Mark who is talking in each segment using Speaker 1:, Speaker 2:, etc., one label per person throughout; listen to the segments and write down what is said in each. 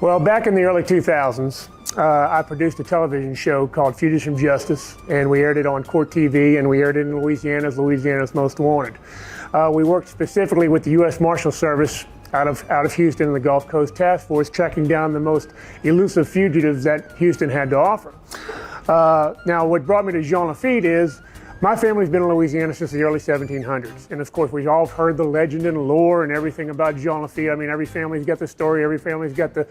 Speaker 1: Well, back in the early 2000s, I produced a television show called Fugitives from Justice, and we aired it on Court TV, and we aired it in Louisiana's Most Wanted. We worked specifically with the U.S. Marshal Service out of Houston and the Gulf Coast Task Force, tracking down the most elusive fugitives that Houston had to offer. Now, what brought me to Jean Lafitte is my family's been in Louisiana since the early 1700s. And of course, we've all heard the legend and lore and everything about Jean Lafitte. I mean, every family's got the story, every family's got the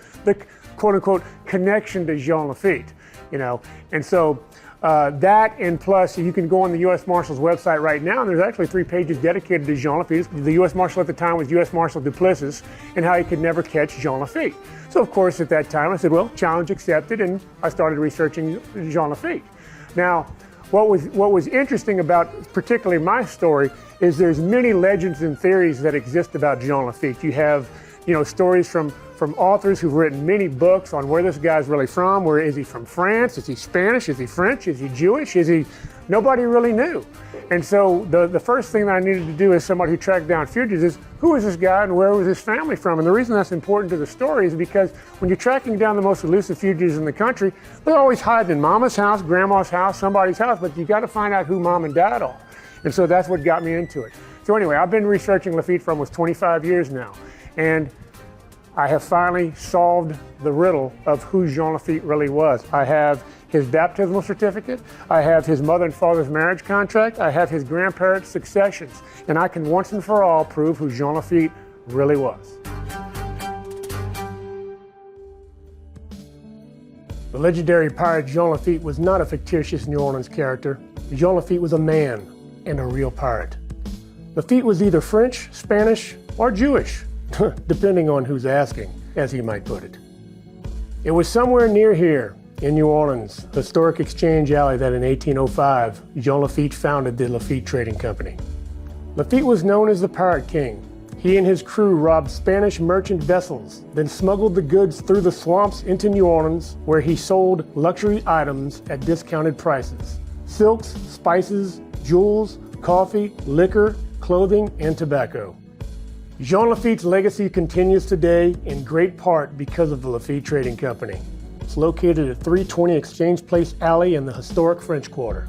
Speaker 1: quote unquote connection to Jean Lafitte, you know. And so that, and plus you can go on the U.S. Marshal's website right now, and there's actually 3 pages dedicated to Jean Lafitte. The U.S. Marshal at the time was U.S. Marshal Duplessis, and how he could never catch Jean Lafitte. So of course, at that time I said, well, challenge accepted, and I started researching Jean Lafitte. Now, what was interesting about particularly my story is there's many legends and theories that exist about Jean Lafitte. You have, you know, stories from authors who've written many books on where this guy's really from. Where is he from? France? Is he Spanish? Is he French? Is he Jewish? Is he? Nobody really knew. And so the first thing that I needed to do as somebody who tracked down fugitives is, who is this guy and where was his family from? And the reason that's important to the story is because when you're tracking down the most elusive fugitives in the country, they're always hiding in mama's house, grandma's house, somebody's house, but you got to find out who mom and dad are. And so that's what got me into it. So anyway, I've been researching Lafitte for almost 25 years now. And I have finally solved the riddle of who Jean Lafitte really was. I have his baptismal certificate, I have his mother and father's marriage contract, I have his grandparents' successions, and I can once and for all prove who Jean Lafitte really was. The legendary pirate Jean Lafitte was not a fictitious New Orleans character. Jean Lafitte was a man and a real pirate. Lafitte was either French, Spanish, or Jewish, depending on who's asking, as he might put it. It was somewhere near here, in New Orleans, historic Exchange Alley, that in 1805, Jean Lafitte founded the Lafitte Trading Company. Lafitte was known as the Pirate King. He and his crew robbed Spanish merchant vessels, then smuggled the goods through the swamps into New Orleans, where he sold luxury items at discounted prices: silks, spices, jewels, coffee, liquor, clothing, and tobacco. Jean Lafitte's legacy continues today in great part because of the Lafitte Trading Company. It's located at 320 Exchange Place Alley in the historic French Quarter.